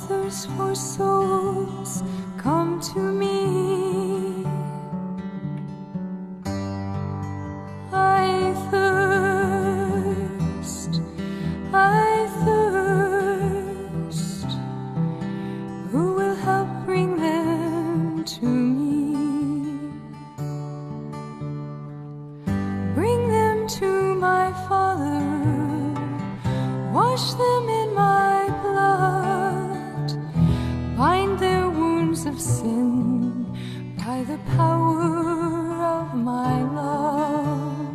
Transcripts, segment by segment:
thirst for souls, come to me. I thirst, who will help bring them to me? Bring them to my Father, wash them in my blood, bind their wounds of sin by the power of my love.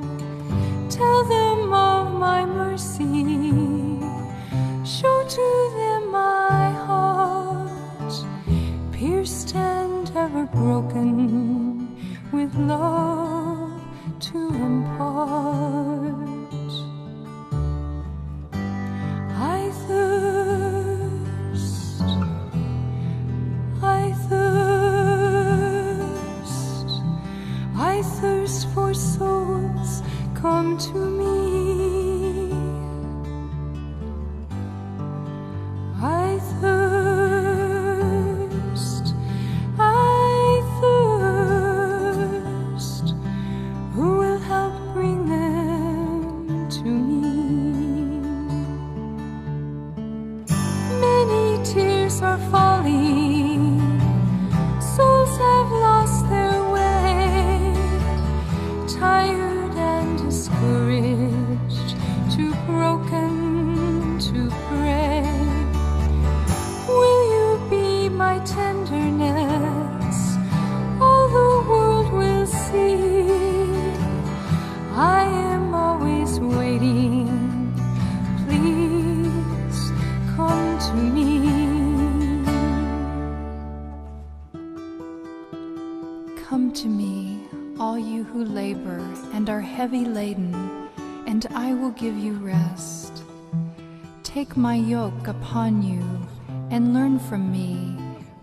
Tell them of my mercy, show to them my heart, pierced and ever broken, with love to impart. I thirst, I thirst for souls, come to me. I thirst, who will help bring them to me? Many tears are falling, souls have lost their way, tired and discouraged, too broken to pray. Will you be my tenderness? All the world will see. I am always waiting. Please come to me. Come to me, all you who labor and are heavy laden, and I will give you rest. Take my yoke upon you and learn from me,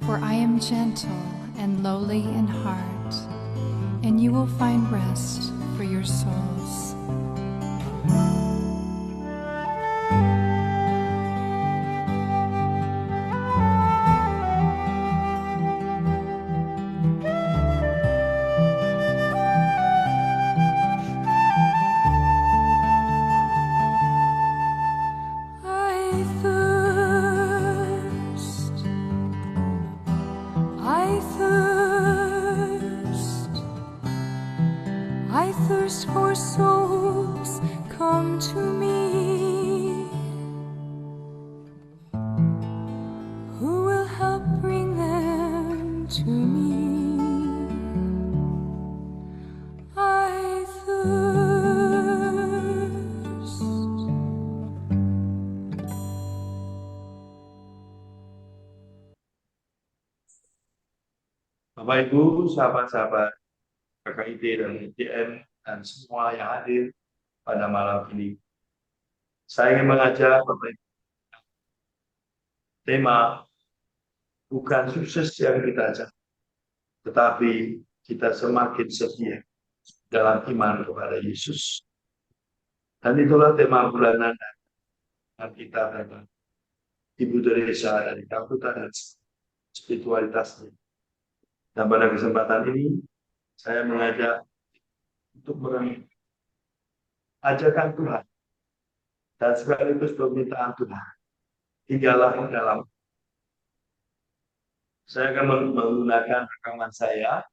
for I am gentle and lowly in heart, and you will find rest for your souls. I thirst for souls, come to me. Who will help bring them to me? I thirst. Bapak Ibu, sahabat-sahabat KKID dan ITM dan semua yang hadir pada malam ini, saya ingin mengajak Bapak Ibu, tema bukan sukses yang kita cari, tetapi kita semakin setia dalam iman kepada Yesus. Dan itulah tema bulanan yang kita dapat Ibu Teresa dari Calcutta dan spiritualitasnya. Dan pada kesempatan ini saya mengajak untuk merenung ajakan Tuhan dan sekaligus permintaan Tuhan. Tinggallah dalam. Saya akan menggunakan rekaman saya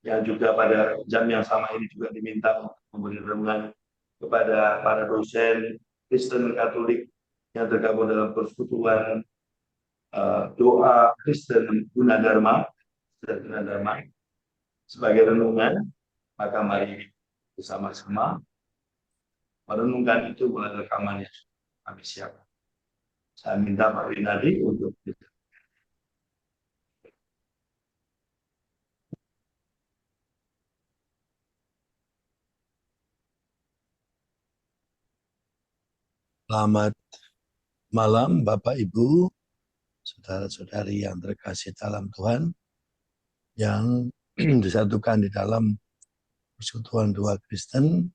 yang juga pada jam yang sama ini juga diminta untuk memberi renungan kepada para dosen Kristen Katolik yang tergabung dalam persekutuan doa Kristen Gunadarma sebagai renungan. Maka mari bersama-sama merenungkan itu melalui rekaman yang kami siapkan. Saya minta Pak Winadi untuk itu. Selamat malam Bapak Ibu, saudara-saudari yang terkasih dalam Tuhan, yang disatukan di dalam Persekutuan Doa Kristen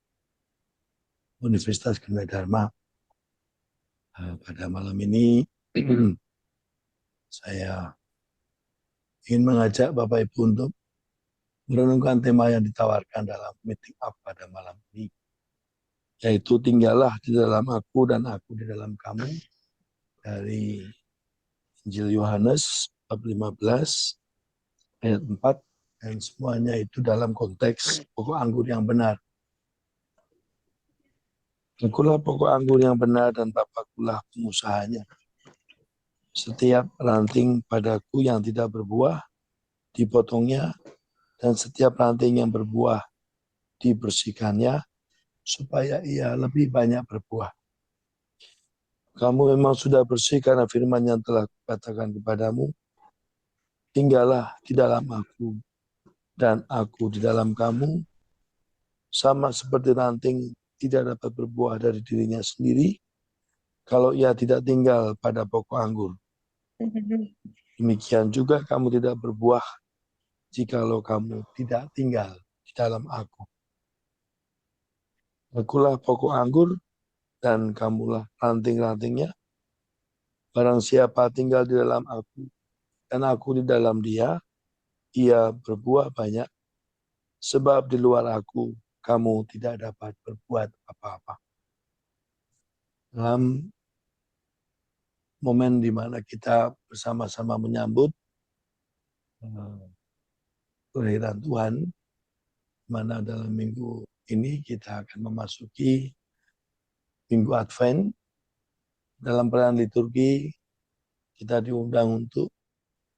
Universitas Gunadarma Pada malam ini saya ingin mengajak Bapak Ibu untuk merenungkan tema yang ditawarkan dalam meeting up pada malam ini, yaitu tinggallah di dalam aku dan aku di dalam kamu, dari Injil Yohanes bab 15 ayat 4, dan semuanya itu dalam konteks pokok anggur yang benar. Akulah pokok anggur yang benar dan Bapakkulah pengusahanya. Setiap ranting padaku yang tidak berbuah dipotongnya, dan setiap ranting yang berbuah dibersihkannya, supaya ia lebih banyak berbuah. Kamu memang sudah bersih karena firman yang telah kukatakan kepadamu. Tinggallah di dalam aku dan aku di dalam kamu, sama seperti ranting tidak dapat berbuah dari dirinya sendiri kalau ia tidak tinggal pada pokok anggur. Demikian juga kamu tidak berbuah jikalau kamu tidak tinggal di dalam aku. Akulah pokok anggur dan kamulah ranting-rantingnya. Barang siapa tinggal di dalam aku dan aku di dalam dia, ia berbuah banyak. Sebab di luar aku kamu tidak dapat berbuat apa-apa. Dalam momen di mana kita bersama-sama menyambut kelahiran Tuhan, mana dalam minggu ini kita akan memasuki Minggu Advent. Dalam perayaan liturgi kita diundang untuk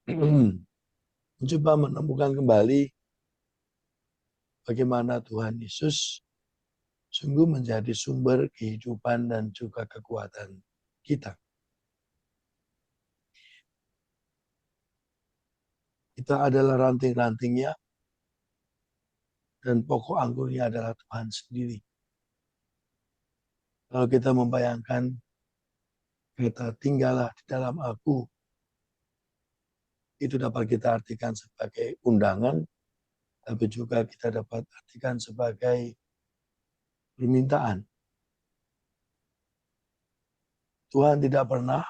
mencoba menemukan kembali bagaimana Tuhan Yesus sungguh menjadi sumber kehidupan dan juga kekuatan kita. Kita adalah ranting-rantingnya, dan pokok anggurnya adalah Tuhan sendiri. Kalau kita membayangkan kata tinggallah di dalam aku, itu dapat kita artikan sebagai undangan, tapi juga kita dapat artikan sebagai permintaan. Tuhan tidak pernah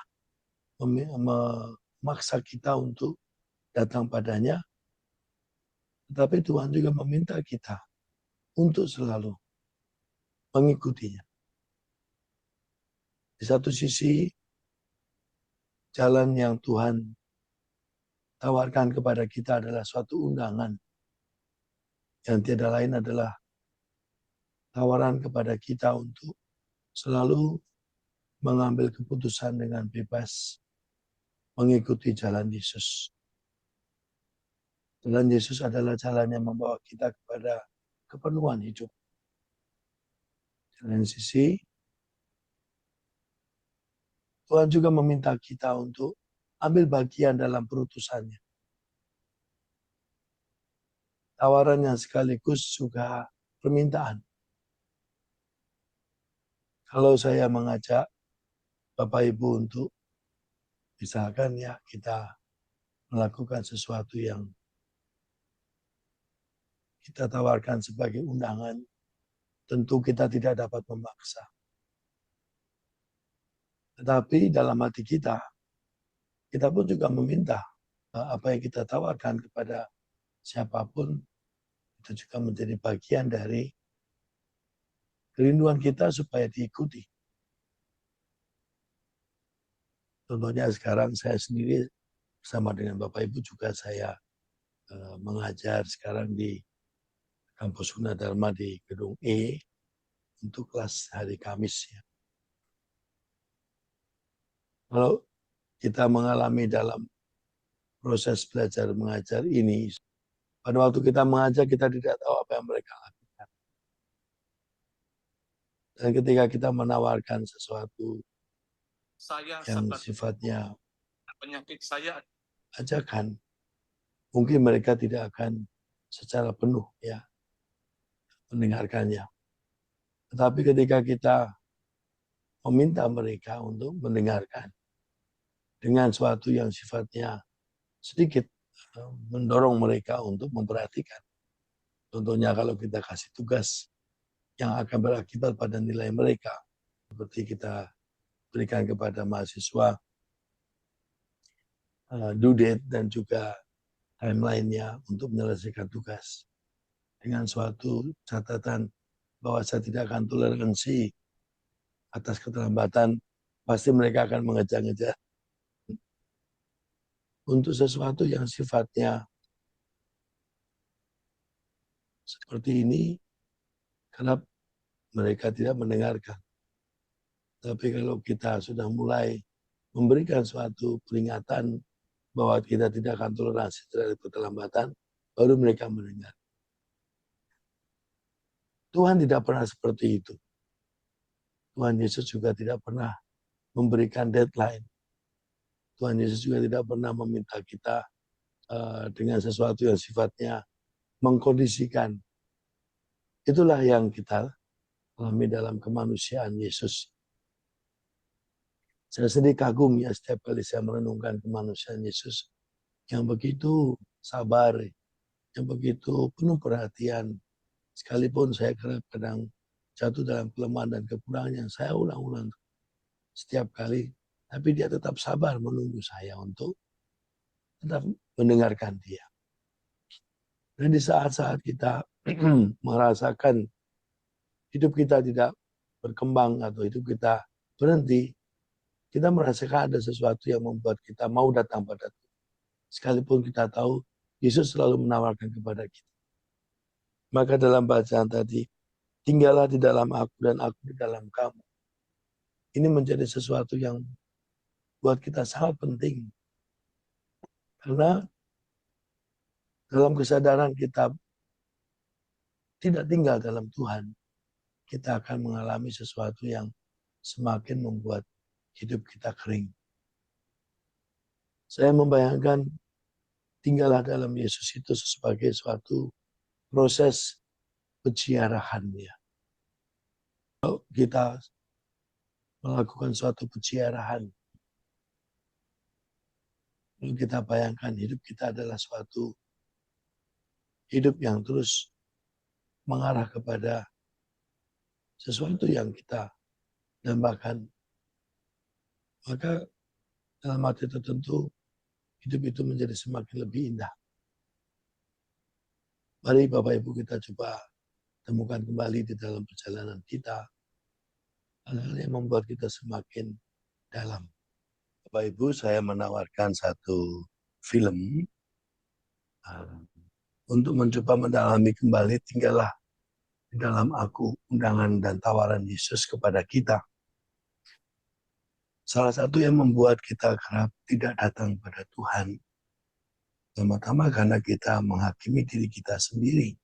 memaksa kita untuk datang padanya, tetapi Tuhan juga meminta kita untuk selalu mengikutinya. Di satu sisi, jalan yang Tuhan tawarkan kepada kita adalah suatu undangan, yang tiada lain adalah tawaran kepada kita untuk selalu mengambil keputusan dengan bebas mengikuti jalan Yesus. Jalan Yesus adalah jalan yang membawa kita kepada kepenuhan hidup. Di lain sisi, Tuhan juga meminta kita untuk ambil bagian dalam perutusannya. Tawaran yang sekaligus juga permintaan. Kalau saya mengajak Bapak Ibu untuk misalkan ya kita melakukan sesuatu yang kita tawarkan sebagai undangan, tentu kita tidak dapat memaksa. Tetapi dalam hati kita pun juga meminta apa yang kita tawarkan kepada siapapun, itu juga menjadi bagian dari kerinduan kita supaya diikuti. Contohnya sekarang saya sendiri bersama dengan Bapak Ibu juga saya mengajar sekarang di kampus Gunadarma di gedung E untuk kelas hari Kamis. Ya. Kalau kita mengalami dalam proses belajar mengajar ini, pada waktu kita mengajar kita tidak tahu apa yang mereka lakukan. Dan ketika kita menawarkan sesuatu yang sifatnya penyakit saya, ajakan, mungkin mereka tidak akan secara penuh ya mendengarkannya. Tetapi ketika kita meminta mereka untuk mendengarkan dengan suatu yang sifatnya sedikit mendorong mereka untuk memperhatikan. Contohnya kalau kita kasih tugas yang akan berakibat pada nilai mereka, seperti kita berikan kepada mahasiswa due date dan juga timeline-nya untuk menyelesaikan tugas. Dengan suatu catatan bahwa saya tidak akan toleransi atas keterlambatan, pasti mereka akan mengejar-ngejar untuk sesuatu yang sifatnya seperti ini, karena mereka tidak mendengarkan. Tapi kalau kita sudah mulai memberikan suatu peringatan bahwa kita tidak akan toleransi terhadap keterlambatan, baru mereka mendengar. Tuhan tidak pernah seperti itu. Tuhan Yesus juga tidak pernah memberikan deadline. Tuhan Yesus juga tidak pernah meminta kita dengan sesuatu yang sifatnya mengkondisikan. Itulah yang kita alami dalam kemanusiaan Yesus. Saya sendiri kagum ya setiap kali saya merenungkan kemanusiaan Yesus yang begitu sabar, yang begitu penuh perhatian. Sekalipun saya kadang jatuh dalam kelemahan dan kekurangan yang saya ulang-ulang setiap kali, tapi dia tetap sabar menunggu saya untuk tetap mendengarkan dia. Dan di saat-saat kita merasakan hidup kita tidak berkembang atau hidup kita berhenti, kita merasakan ada sesuatu yang membuat kita mau datang pada Tuhan. Sekalipun kita tahu Yesus selalu menawarkan kepada kita. Maka dalam bacaan tadi, tinggallah di dalam aku dan aku di dalam kamu. Ini menjadi sesuatu yang buat kita sangat penting. Karena dalam kesadaran kita tidak tinggal dalam Tuhan, kita akan mengalami sesuatu yang semakin membuat hidup kita kering. Saya membayangkan tinggallah dalam Yesus itu sebagai suatu proses peziarahannya. Kalau kita melakukan suatu peziarahan, lalu kita bayangkan hidup kita adalah suatu hidup yang terus mengarah kepada sesuatu yang kita dambakan, maka dalam arti tertentu hidup itu menjadi semakin lebih indah. Mari Bapak Ibu kita coba temukan kembali di dalam perjalanan kita hal-hal yang membuat kita semakin dalam. Bapak Ibu, saya menawarkan satu film untuk mencoba mendalami kembali tinggallah di dalam aku, undangan dan tawaran Yesus kepada kita. Salah satu yang membuat kita kerap tidak datang pada Tuhan, pertama-tama karena kita menghakimi diri kita sendiri.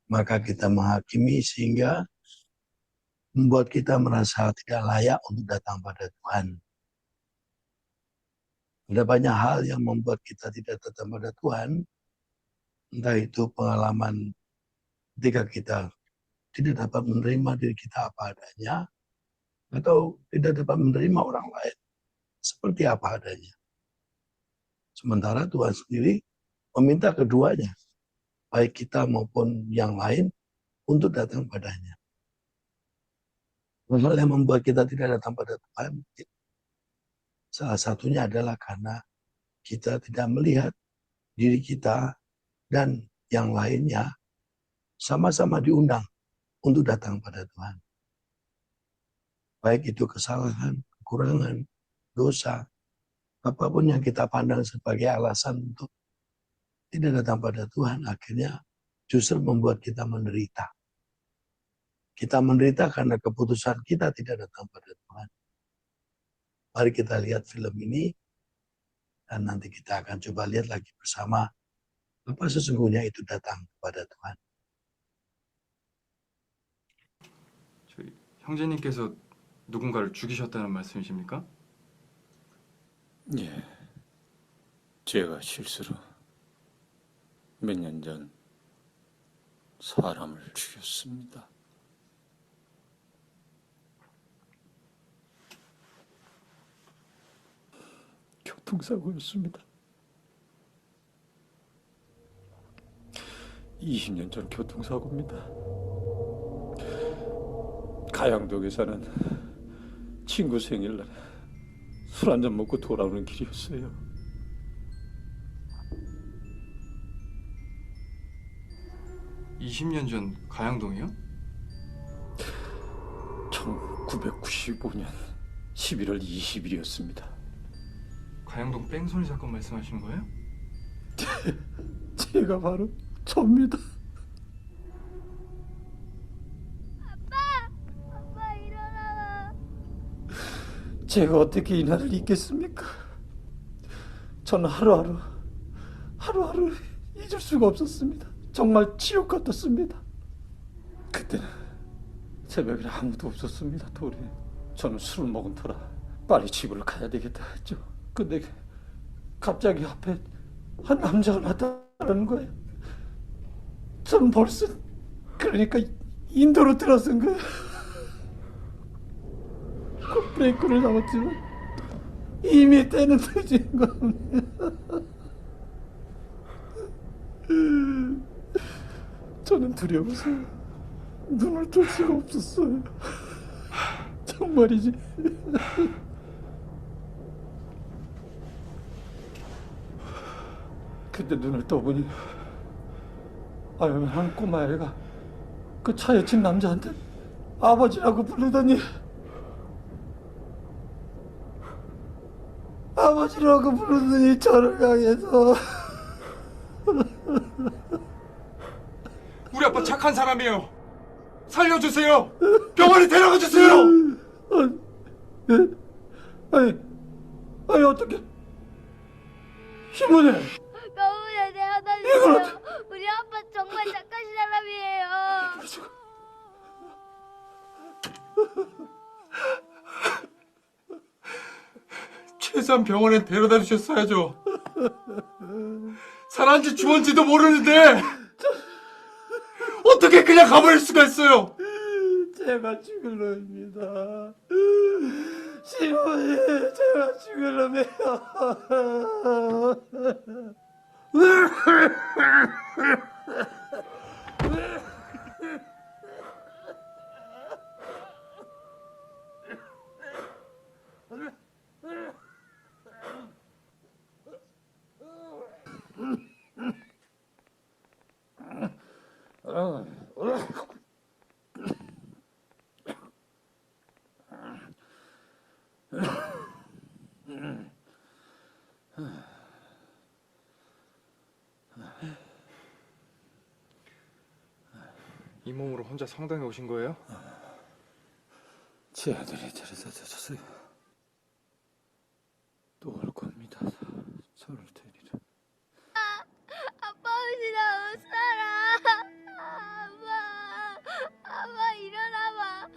Maka kita menghakimi sehingga membuat kita merasa tidak layak untuk datang pada Tuhan. Ada banyak hal yang membuat kita tidak datang pada Tuhan. Entah itu pengalaman ketika kita tidak dapat menerima diri kita apa adanya, atau tidak dapat menerima orang lain seperti apa adanya. Sementara Tuhan sendiri meminta keduanya, baik kita maupun yang lain, untuk datang padanya. Hal yang membuat kita tidak datang pada Tuhan, salah satunya adalah karena kita tidak melihat diri kita dan yang lainnya sama-sama diundang untuk datang pada Tuhan. Baik itu kesalahan, kekurangan, dosa, apapun yang kita pandang sebagai alasan untuk tidak datang pada Tuhan, akhirnya justru membuat kita menderita. Kita menderita karena keputusan kita tidak datang pada Tuhan. Mari kita lihat film ini, dan nanti kita akan coba lihat lagi bersama apa sesungguhnya itu datang kepada Tuhan. 형제님께서 누군가를 죽이셨다는 말씀이십니까? 예, 제가 실수로 몇 년 전 사람을 죽였습니다. 교통사고였습니다. 20년 전 교통사고입니다. 가양동에 사는 친구 생일날 술 한잔 먹고 돌아오는 길이었어요. 20년 전 가양동이요? 1995년 11월 20일이었습니다. 가양동 뺑소니 사건 말씀하시는 거예요? 제가 바로 접니다. 아빠 일어나. 제가 어떻게 이날을 잊겠습니까? 저는 하루하루 잊을 수가 없었습니다. 정말 지옥 같았습니다. 그때는 새벽에 아무도 없었습니다. 도리에 저는 술을 먹은 터라 빨리 집을 가야 되겠다 했죠. 근데 갑자기 앞에 한 남자가 나타나는 거예요. 전 벌써 그러니까 인도로 들어선 거예요. 그 브레이크를 잡았지만 이미 때는 늦은 겁니다. 저는 두려워서 눈을 뜰 수가 없었어요. 정말이지. 그때 눈을 떠보니 한 꼬마애가 그 차에 친 남자한테 아버지라고 부르더니 저를 향해서 우리 아빠 착한 사람이에요. 살려주세요. 병원에 데려가 주세요. 아니 어떻게 힘을 내? 너무나 내가 달렸어요. 우리 아빠 정말 착한 사람이에요. 최소한 병원에 데려다 주셨어야죠. 살았는지 죽었는지도 모르는데 어떻게 그냥 가버릴 수가 있어요? 제가 죽을 놈입니다. 시모님, 제가 죽을 놈이에요. 이 몸으로 혼자 성당에 오신 거예요? 제 아들이 데려다 줬어요. 또 올 겁니다. 저를 데리러. 아빠 없이 나 못 살아. 아빠 일어나봐.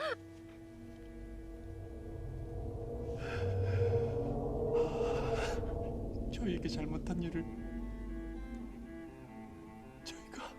저희에게 잘못한 일을 저희가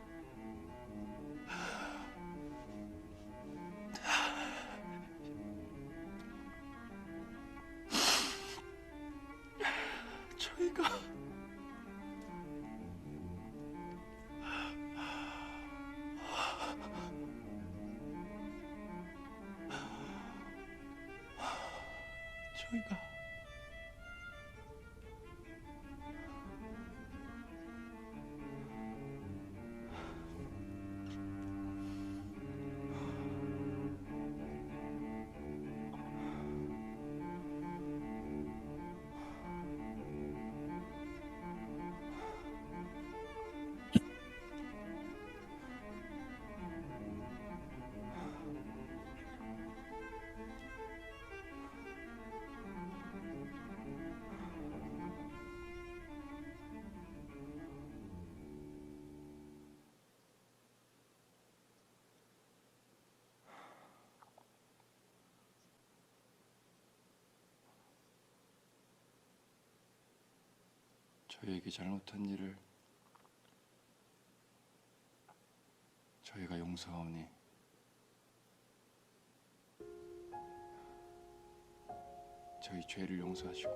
저희에게 잘못한 일을 저희가 용서하오니 저희 죄를 용서하시고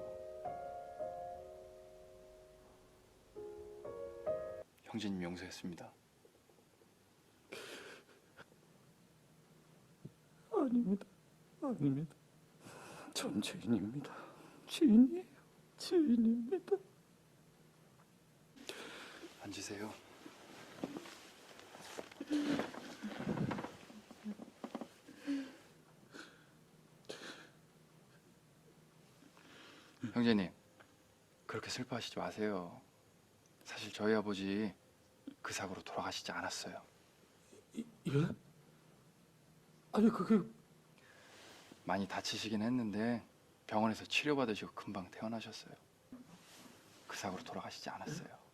형제님 용서했습니다. 아닙니다. 전 죄인입니다. 죄인이에요. 죄인입니다. 앉으세요. 형제님, 그렇게 슬퍼하시지 마세요. 사실 저희 아버지 그 사고로 돌아가시지 않았어요. 예? 아니 그게 많이 다치시긴 했는데 병원에서 치료받으시고 금방 퇴원하셨어요. 그 사고로 돌아가시지 않았어요.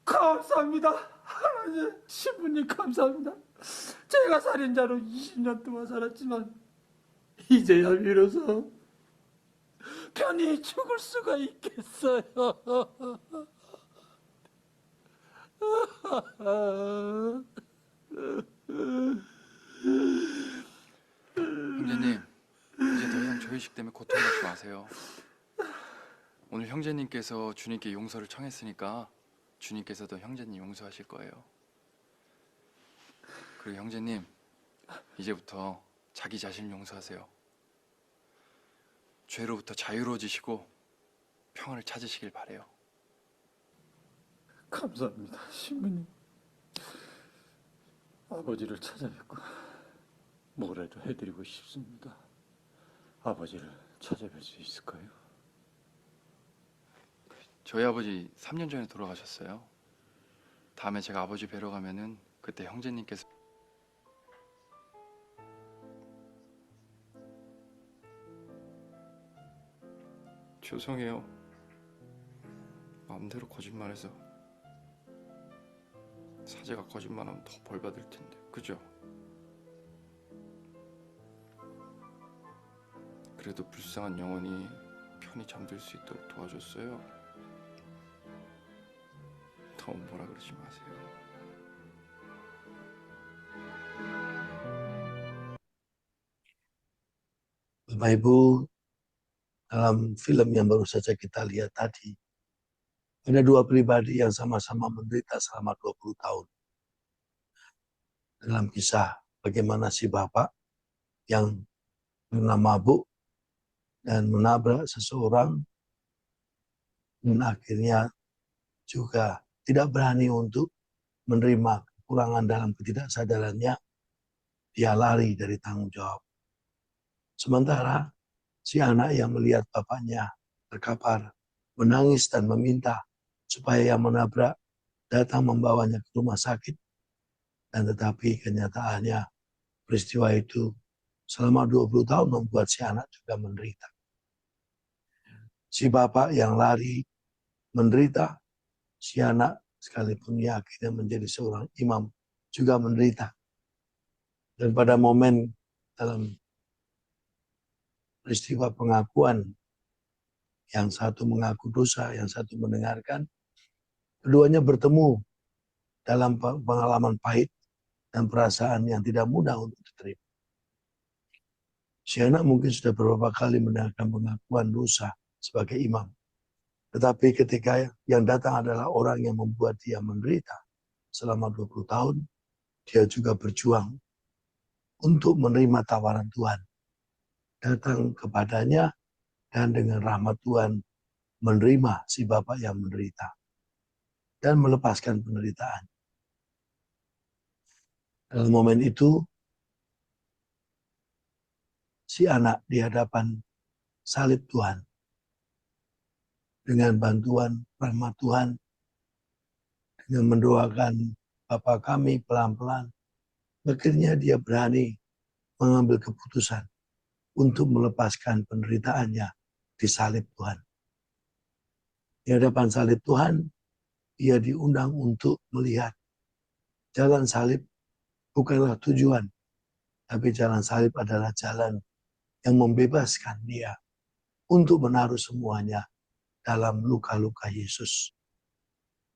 감사합니다. 하나님, 신부님 감사합니다. 제가 살인자로 20년 동안 살았지만 이제야 비로소 편히 죽을 수가 있겠어요. 형제님, 이제 더 이상 저희식 때문에 고통받지 마세요. 오늘 형제님께서 주님께 용서를 청했으니까 주님께서도 형제님 용서하실 거예요. 그리고 형제님, 이제부터 자기 자신을 용서하세요. 죄로부터 자유로워지시고 평안을 찾으시길 바래요. 감사합니다, 신부님. 아버지를 찾아뵙고 뭐라도 해드리고 싶습니다. 아버지를 찾아뵐 수 있을까요? 저희 아버지 3년 전에 돌아가셨어요. 다음에 제가 아버지 뵈러 가면은 그때 형제님께서 죄송해요. 마음대로 거짓말해서 사제가 거짓말하면 더 벌 받을 텐데, 그죠? 그래도 불쌍한 영혼이 편히 잠들 수 있도록 도와줬어요. 더 뭐라 그러지 마세요. Bapak Ibu, dalam film yang baru saja kita lihat tadi, ada dua pribadi yang sama-sama menderita selama 20 tahun. Dalam kisah bagaimana si bapak yang pernah mabuk dan menabrak seseorang dan akhirnya juga tidak berani untuk menerima kekurangan dalam ketidaksadarannya, dia lari dari tanggung jawab. Sementara si anak yang melihat bapaknya terkapar, menangis dan meminta supaya yang menabrak datang membawanya ke rumah sakit. Dan tetapi kenyataannya peristiwa itu selama 20 tahun membuat si anak juga menderita. Si bapak yang lari menderita, si anak sekalipun ia akhirnya menjadi seorang imam juga menderita. Dan pada momen dalam peristiwa pengakuan, yang satu mengaku dosa, yang satu mendengarkan, keduanya bertemu dalam pengalaman pahit dan perasaan yang tidak mudah untuk diterima. Si anak mungkin sudah beberapa kali mendengarkan pengakuan dosa sebagai imam. Tetapi ketika yang datang adalah orang yang membuat dia menderita selama 20 tahun, dia juga berjuang untuk menerima tawaran Tuhan. Datang kepadanya dan dengan rahmat Tuhan menerima si bapak yang menderita dan melepaskan penderitaan. Dalam momen itu, si anak di hadapan salib Tuhan dengan bantuan rahmat Tuhan, dengan mendoakan Bapa kami pelan-pelan, akhirnya dia berani mengambil keputusan untuk melepaskan penderitaannya di salib Tuhan. Di hadapan salib Tuhan, ia diundang untuk melihat jalan salib bukanlah tujuan, tapi jalan salib adalah jalan yang membebaskan dia untuk menaruh semuanya dalam luka-luka Yesus.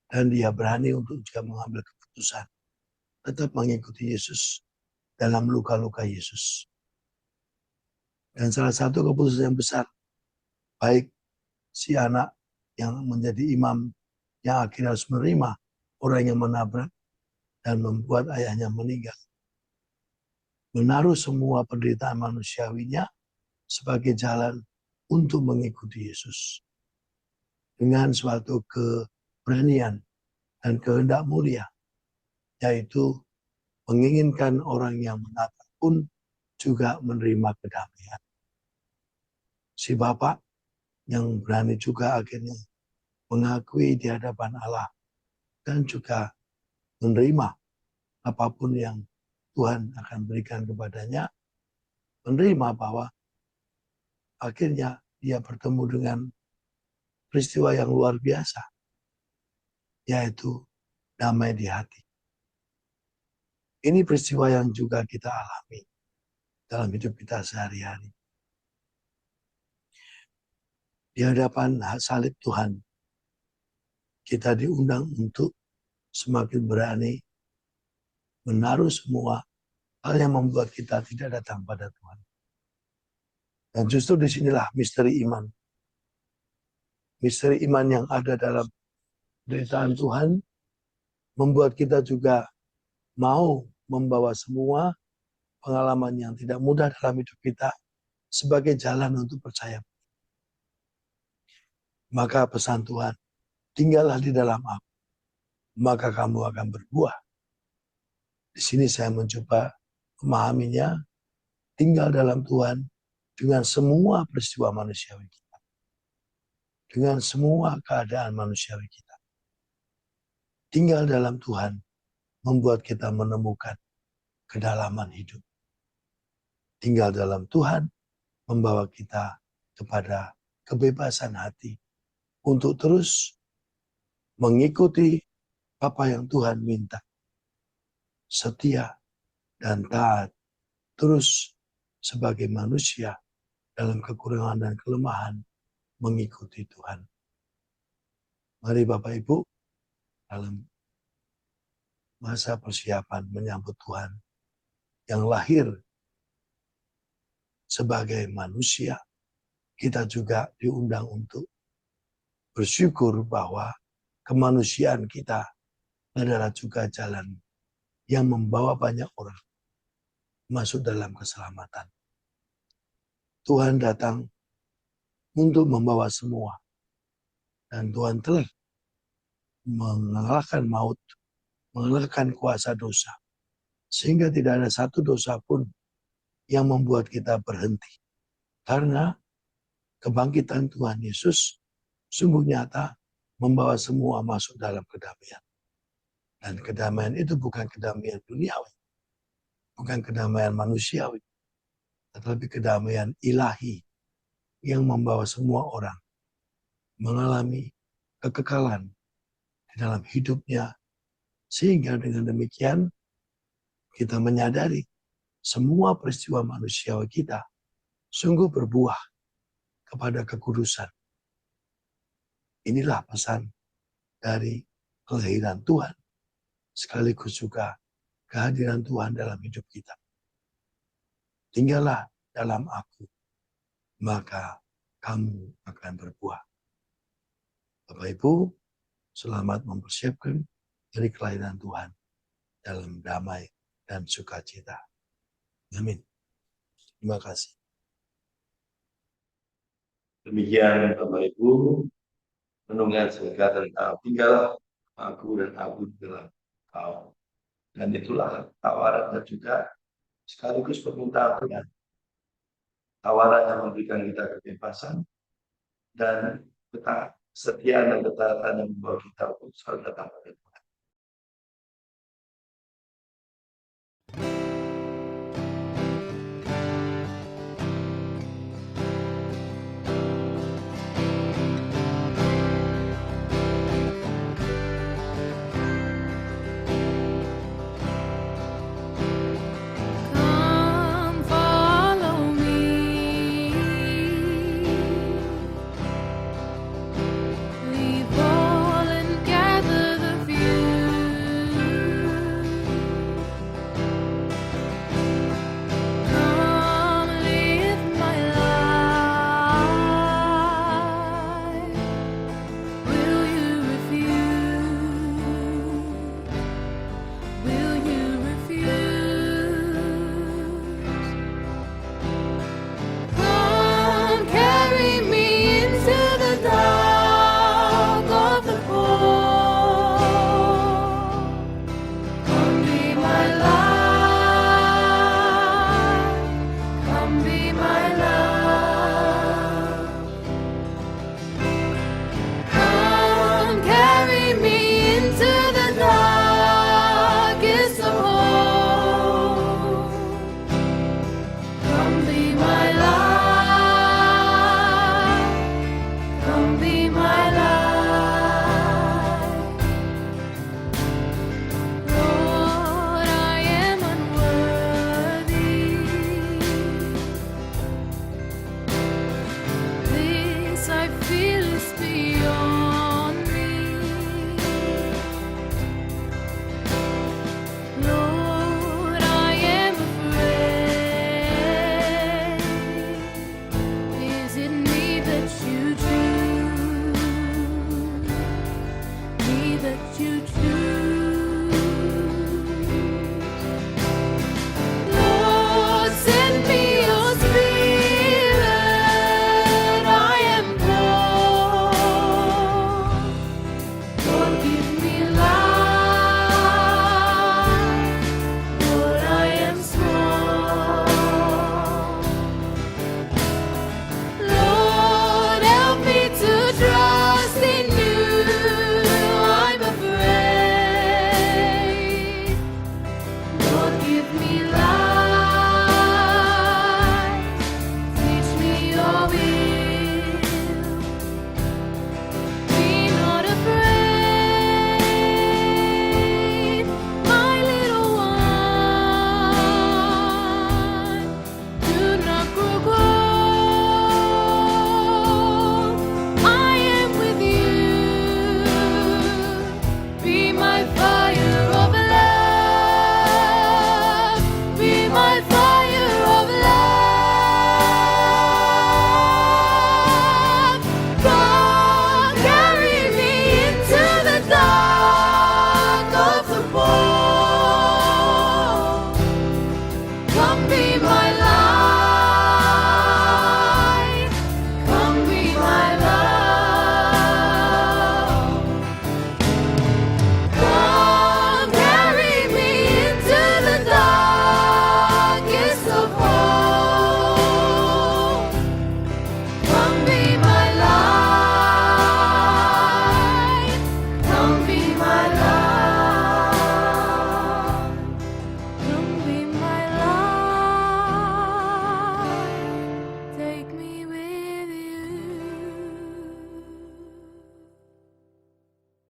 Dan dia berani untuk juga mengambil keputusan tetap mengikuti Yesus dalam luka-luka Yesus. Dan salah satu keputusan yang besar, baik si anak yang menjadi imam yang akhirnya harus menerima orang yang menabrak dan membuat ayahnya meninggal. menaruh semua penderitaan manusiawinya sebagai jalan untuk mengikuti Yesus. Dengan suatu keberanian dan kehendak mulia, yaitu menginginkan orang yang menatap pun juga menerima kedamaian. Si Bapa yang berani juga akhirnya mengakui di hadapan Allah dan juga menerima apapun yang Tuhan akan berikan kepadanya, menerima bahwa akhirnya dia bertemu dengan peristiwa yang luar biasa, yaitu damai di hati. Ini peristiwa yang juga kita alami dalam hidup kita sehari-hari. Di hadapan salib Tuhan, kita diundang untuk semakin berani menaruh semua hal yang membuat kita tidak datang pada Tuhan. Dan justru disinilah misteri iman. Misteri iman yang ada dalam penderitaan Tuhan membuat kita juga mau membawa semua pengalaman yang tidak mudah dalam hidup kita sebagai jalan untuk percaya. Maka pesan Tuhan, tinggallah di dalam aku, maka kamu akan berbuah. Di sini saya mencoba memahaminya, tinggal dalam Tuhan dengan semua peristiwa manusiawi kita. Dengan semua keadaan manusiawi kita. Tinggal dalam Tuhan membuat kita menemukan kedalaman hidup. Tinggal dalam Tuhan membawa kita kepada kebebasan hati untuk terus mengikuti apa yang Tuhan minta. Setia dan taat terus sebagai manusia dalam kekurangan dan kelemahan mengikuti Tuhan. Mari Bapak Ibu dalam masa persiapan menyambut Tuhan yang lahir sebagai manusia, kita juga diundang untuk bersyukur bahwa kemanusiaan kita adalah juga jalan yang membawa banyak orang masuk dalam keselamatan. Tuhan datang untuk membawa semua. Dan Tuhan telah mengalahkan maut, mengalahkan kuasa dosa. Sehingga tidak ada satu dosa pun yang membuat kita berhenti. Karena kebangkitan Tuhan Yesus sungguh nyata membawa semua masuk dalam kedamaian. Dan kedamaian itu bukan kedamaian duniawi. Bukan kedamaian manusiawi. Tetapi kedamaian ilahi yang membawa semua orang mengalami kekekalan di dalam hidupnya. Sehingga dengan demikian kita menyadari semua peristiwa manusiawi kita sungguh berbuah kepada kekudusan. Inilah pesan dari kelahiran Tuhan. Sekaligus juga kehadiran Tuhan dalam hidup kita. Tinggallah dalam aku, maka kamu akan berbuah. Bapak Ibu, selamat mempersiapkan dari kelahiran Tuhan dalam damai dan sukacita. Amin. Terima kasih. Demikian Bapak Ibu, renungan singkat tentang tinggal aku dan aku dalam kau. Dan itulah tawaran dan juga sekaligus permintaan Tuhan. Tawaran yang memberikan kita kebebasan dan kesetiaan dan ketaatan yang membawa kita untuk selalu datang pada Tuhan.